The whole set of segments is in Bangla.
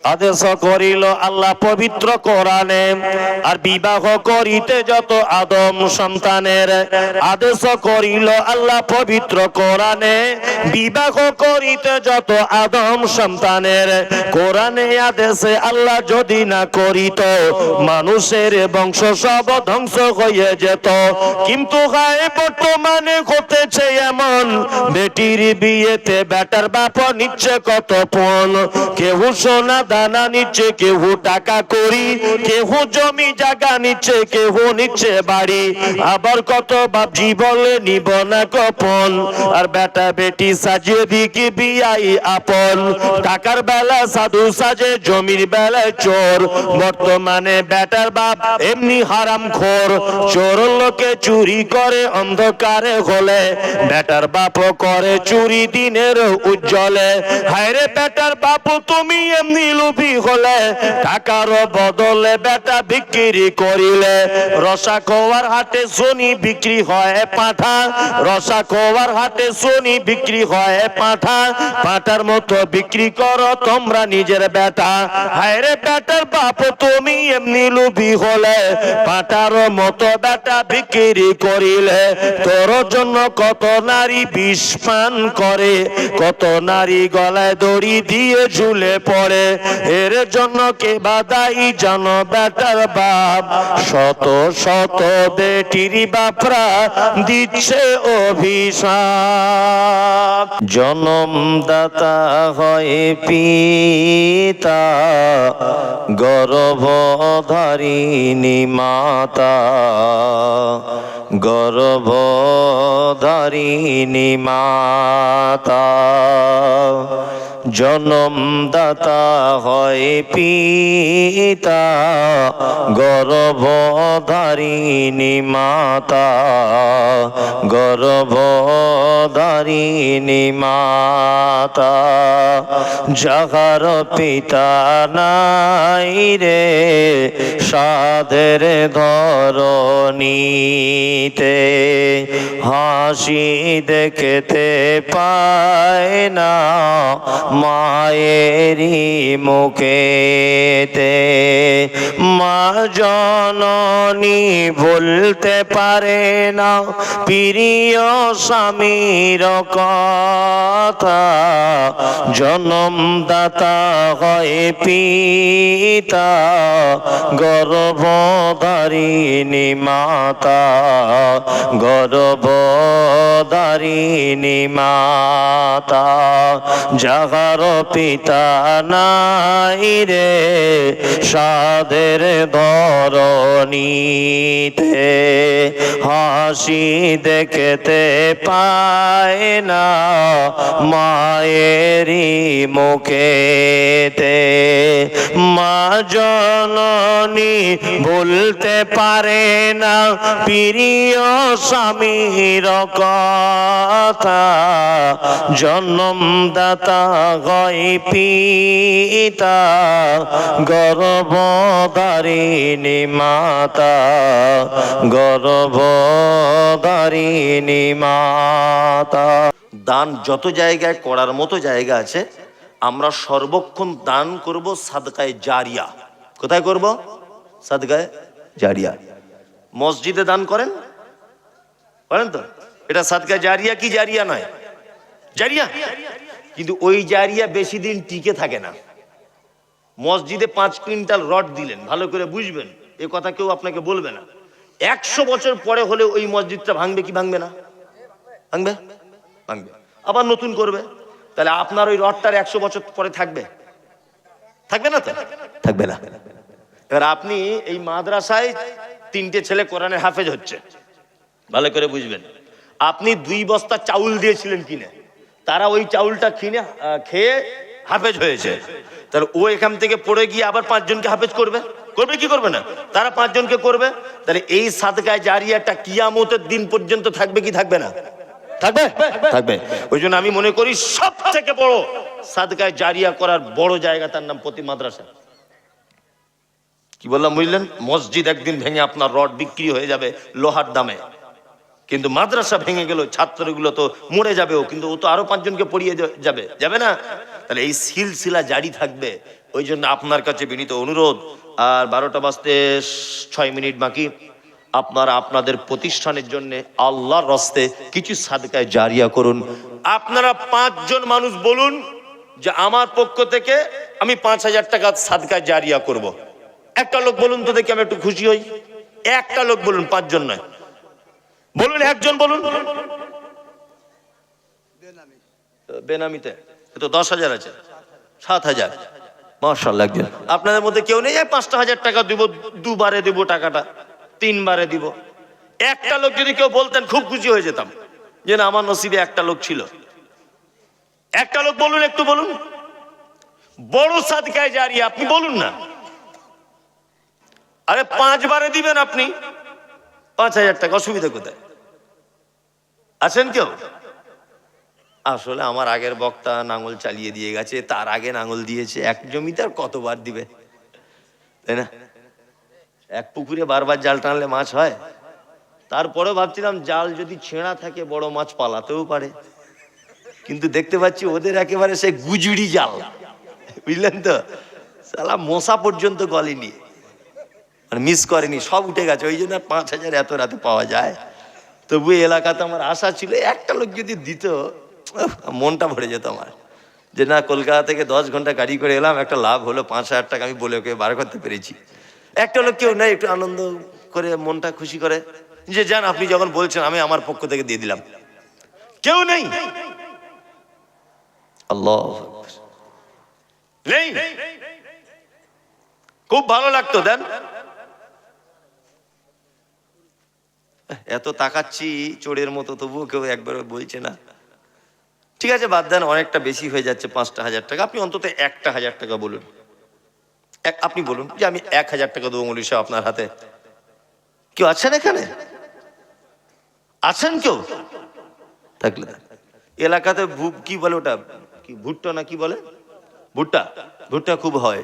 আদেশ করিল আল্লাহ পবিত্র কোরআনে। আর বিবাহ করিতে যত আদম সন্তানের আদেশ করিল আল্লাহ পবিত্র কোরআনে। বিবাহ করিতে যত আদম সন্তানের কোরআনে আদেশে আল্লাহ যদি না করিত মানুষের বংশ সব ধ্বংস হয়ে যেত। কিন্তু গায়ে বর্তমানে ঘটেছে এমন, বেটির বিয়েতে বেটার বাপ নিচ্ছে কত পণ। কেউ সোনা দানা নিচ্ছে, কেউ টাকা করি, কেউ জমি জায়গা নিচ্ছে, কেউ নিচ্ছে বাড়ি। আবার কত বাপজি বলে নিব না গোপন। আর বেটা বেটি সাজিয়ে দিকে বিয়াই আপন। টাকার বেলা সাধু সাজে, জমির বেলায় চোর। বর্তমানে বেটার বাপ এমনি হারাম খোর। চোর লোকে চুরি করে অন্ধকারে হলে, বেটার বাপ করে চুরি দিনের উজ্জ্বলে। হায়রে বেটার বাপ তুমি এমনি লোভী হলে, টাকার বদলে বেটা বিক্রি করিলে। রসা খোয়ার হাটে শুনি বিক্রি হয় পাঁঠা। রসা খোয়ার হাটে শুনি বিক্রি হয় পাঁঠা। পাঁঠার মতো বিক্রি করো তোমরা নিজের বেটা। হায়রে বেটার বাপ তুমি এমনি লোভী হলে, পাঁঠার মতো বেটা বিক্রি করিলে। তোর জন্য কত নারী বিষ পান করে, কত নারী গলায় দড়ি দিয়ে ঝুলে পড়ে। এর জন্য কে বাদাই জানো বেটার বাপ। শত শত বেটির বাপরা দিচ্ছে অভিশাপ। জনমদাতা হয় পিতা, গর্ভধারিণী মাতা। গর্ভধারিণী মাতা, জনমদাতা হয় পিতা, গর্ভধারিণী মাতা। গর্ভধারিণী মাতা, যাহার পিতা নাই রে সাধের ধরণীতে। হাসি দেখতে পায় না মায়েরই মুখেতে। মা জননী বলতে পারে না প্রিয় স্বামীর কথা। জনমদাতা হয় পিতা, গর্ভধারিণী মাতা। গর্ভধারিণী মাতা, যাহার পিতা নাই রে সাধের ধরণীতে। হাসি দেখতে পায় না মায়েরই মুখেতে। মা জননী বলতে পারে না প্রিয় স্বামীর কথা। জন্মদাতা হয় পিতা, গর্ভধারিণী মাতা। গর্ভধারিণী মাতা। দান যত জায়গায় করার মতো জায়গা আছে, আমরা সর্বক্ষণ দান করব সাদকায়ে জারিয়া। কোথায় করব? সাদকায়ে জারিয়া। মসজিদে দান করেন, করেন তো? এটা সাদকায়ে জারিয়া কি জারিয়া নয়? জারিয়া। কিন্তু ওই জারিয়া বেশি দিন টিকে থাকে না। মসজিদে 5 কুইন্টাল রড দিলেন, ভালো করে বুঝবেন, এ কথা কেউ আপনাকে বলবে না। 100 বছর পরে হলে ওই মসজিদটা ভাঙবে কি ভাঙবে না? ভাঙবে, ভাঙবে। আবার নতুন করবে। তাহলে আপনার ওই রডটার 100 বছর পরে থাকবে? থাকবে না তো? থাকবে না। এবার আপনি এই মাদ্রাসায় 3টে ছেলে কোরআনের হাফেজ হচ্ছে, ভালো করে বুঝবেন। আপনি 2 বস্তা চাউল দিয়েছিলেন কিনে, তারা ওই চাউলটা কিনে খেয়ে হাফেজ হয়েছে। তাহলে ও এখান থেকে পড়ে গিয়ে আবার 5 জনকে হাফেজ করবে, করবে কি করবে না? তারা 5 জনকে করবে। তাহলে এই সাদকায়ে জারিয়াটা কিয়ামতের দিন পর্যন্ত থাকবে কি থাকবে না? থাকবে, থাকবে। ওই জন্য আমি মনে করি সব থেকে বড় সাদকায়ে জারিয়া করার বড় জায়গা, তার নাম প্রতি মাদ্রাসা। কি বললাম বুঝলেন? মসজিদ একদিন ভেঙে আপনার রড বিক্রি হয়ে যাবে লোহার দামে, কিন্তু মাদ্রাসা ভেঙে গেল, ছাত্রগুলো তো মরে যাবে, ও কিন্তু ও তো আরো 5 জনকে পড়িয়ে যাবে, যাবে না? তাহলে এই সিলসিলা জারি থাকবে। ওই জন্য আপনার কাছে বিনীত অনুরোধ, আর 12টা বাজতে 6 মিনিট বাকি, আপনারা আপনাদের প্রতিষ্ঠানের জন্য আল্লাহর রাস্তে কিছু সাদকায়ে জারিয়া করুন। আপনারা 5 জন মানুষ বলুন যে আমার পক্ষ থেকে আমি 5000 টাকা সাদকায়ে জারিয়া করব। একটা লোক বলুন তো দেখি, আমি একটু খুশি হই। একটা লোক বলুন, 5 জন নয়, বলুন, একজন বলুন। বেনামিতে তো 10,000 আছে, 7,000। মাশাআল্লাহ। একজন আপনাদের মধ্যে কেউ নেই 5,000 টাকা দিব, 2 বারে দিব টাকাটা, 3 বারে দিব? একটা লোক যদি কেউ বলতেন খুব খুশি হয়ে যেতাম, যে না আমার নসিবে একটা লোক ছিল। একটা লোক বলুন, একটু বলুন। বড় সাদকায়ে জারিয়া আপনি বলুন না। আরে 5 বারে দিবেন আপনি 5,000 টাকা, অসুবিধা কোথায়? আছেন কেউ? আসলে আমার আগের বক্তা নাঙ্গল চালিয়ে দিয়ে গেছে, তার আগে নাঙ্গল দিয়েছে। এক জমিদার কতবার দিবে, তাই না? এক পুকুরে বারবার জাল টানলে মাছ হয়। তারপরে ভাবছিলাম জাল যদি ছেঁড়া থাকে বড় মাছ পালাতেও পারে, কিন্তু দেখতে পাচ্ছি ওদের একেবারে সে গুজুড়ি জাল, বুঝলেন তো? সালা মশা পর্যন্ত গলেনি, মানে মিস করেনি, সব উঠে গেছে। ওই জন্য 5,000 এত রাতে পাওয়া যায়। তবু এলাকাতে আমার আশা ছিল একটা লোক যদি দিত, মনটা ভরে যেত আমার, যে না কলকাতা থেকে 10 ঘন্টা গাড়ি করে এলাম, একটা লাভ হলো, 5,000 টাকা আমি বলে ওকে বার করতে পেরেছি। একটা লোক কেউ নেই একটু আনন্দ করে, মনটা খুশি করে, যে যান আপনি যখন বলছেন আমি আমার পক্ষ থেকে দিয়ে দিলাম। কেউ নেই, আল্লাহ নেই। খুব ভালো লাগতো, দেন। এত তাকাচ্ছি চোরের মতো, তবুও কেউ একবার বলছে না। ঠিক আছে বাদ দেন, অনেকটা বেশি হয়ে যাচ্ছে 5,000 টাকা। আপনি অন্তত 1,000 টাকা বলুন। আপনি বলুন যে আমি 1,000 টাকা দেবো মৌলভী সাহেব আপনার হাতে। কেউ আছেন এখানে? আছেন কেউ? থাকলে এলাকাতে কি বলে ওটা, কি ভুট্টা না কি বলে, ভুট্টা, ভুট্টা খুব হয়,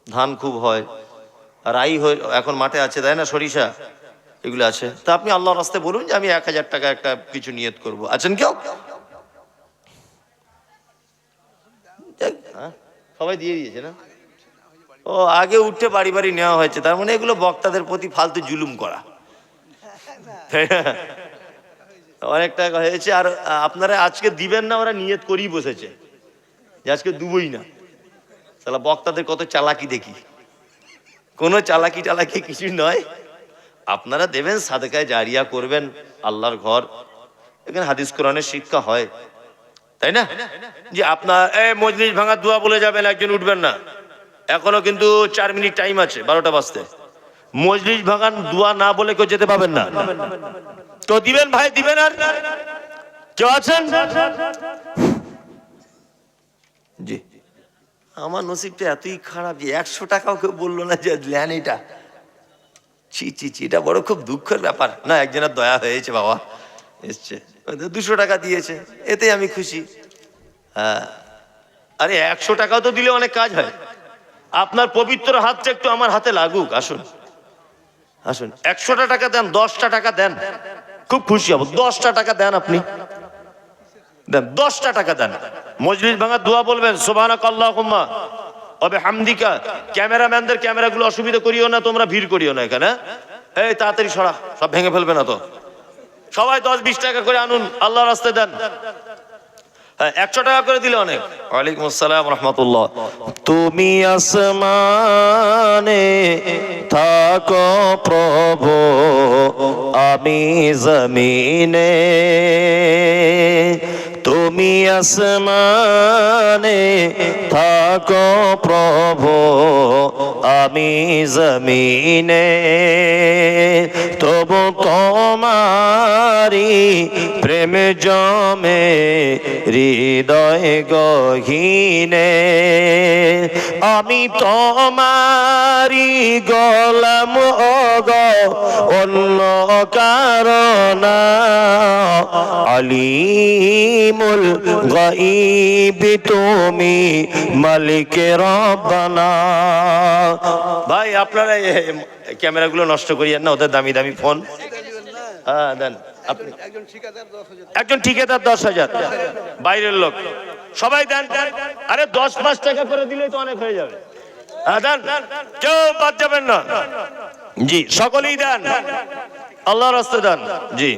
ধান খুব হয়, রাই হয়, এখন মাঠে আছে, তাই না, সরিষা, এগুলো আছে। তা আপনি আল্লাহর রাস্তায় বলুন যে আমি 1,000 টাকা একটা কিছু নিয়ত করব। আছেন কেউ? সবাই দিয়ে দিয়েছে না? ও আগে উঠে বাড়ি বাড়ি নেওয়া হয়েছে, তার মানে এগুলো বক্তাদের প্রতি ফালতু জুলুম করা। অনেক টাকা হয়েছে, আর আপনারা আজকে দিবেন না, ওরা নিয়ত করেই বসেছে যে আজকে দুবই না। তাহলে বক্তাদের কত চালাকি দেখি, কোনো চালাকি টালাকি কিছু নয়। আপনারা দেবেন, সাদকায়ে জারিয়া করবেন, আল্লাহর ঘর, এখানে হাদিস কোরআনের শিক্ষা হয়, তাই না? যে আপনার মজলিস ভাঙার দোয়া বলে যাবেন, একজন উঠবেন না, এখনো কিন্তু 4 মিনিট টাইম আছে 12টা বাজতে। মজলিস ভাঙার দোয়া না বলে কেউ যেতে পাবেন না। তো দিবেন ভাই, দিবেন। আর কেউ আছেন? জি, আমার নসিবটা এতই খারাপ যে 100 টাকাও কেউ বললো না যে লেন এটা। ছি ছি ছি, এটা বড় খুব দুঃখের ব্যাপার। না, একজনের দয়া হয়েছে, বাবা এসছে, 200 টাকা দিয়েছে, এতে আমি খুশি। হ্যাঁ, আরে 100 টাকাও তো দিলে অনেক কাজ হয়। আপনার পবিত্র হাতটা একটু আমার হাতে লাগুক। আসুন আসুন, 100টা টাকা দেন, 10টা টাকা দেন, খুব খুশি হব। 10টা টাকা দেন, আপনি দেন, 10টা টাকা দেন। মজলিস ভাঙার দোয়া বলবেন, সুবহানাকাল্লাহুম্মা ওয়া বিহামদিকা। ক্যামেরাম্যানদের ক্যামেরাগুলো অসুবিধা করিও না, তোমরা ভিড় করিও না এখানে। এই তাড়াতাড়ি সরা, সব ভেঙে ফেলবে না তো। সবাই 10-20 টাকা করে আনুন, আল্লাহর রাস্তায় দেন। 100 টাকা করে দিলে অনেক। ওয়ালাইকুম আসসালাম রাহমাতুল্লাহ। তুমি আসমানে থাকো প্রভু, আমি জমিনে। তুমি আসমানে থাকো প্রভু, আমি জমিনে। তবু তোমারি প্রেম জমে হৃদয় গহীনে। আমি তোমারি গোলাম ওগো, অন্য কারণ আলিমুল গায়ব তুমি, মালিক রব্বানা। ভাই আপনারা ক্যামেরাগুলো নষ্ট করিয়েন না, ওদের দামি দামি ফোন। হ্যাঁ দেন। আপনি একজন ঠিকাদার 10,000, বাইরের লোক সবাই দেন। আরে 10-5 টাকা করে দিলেই তো অনেক হয়ে যাবে। দেন, কেউ বাদ যাবেন না। জি সকলেই দেন, আল্লাহর রাস্তায় দেন। জি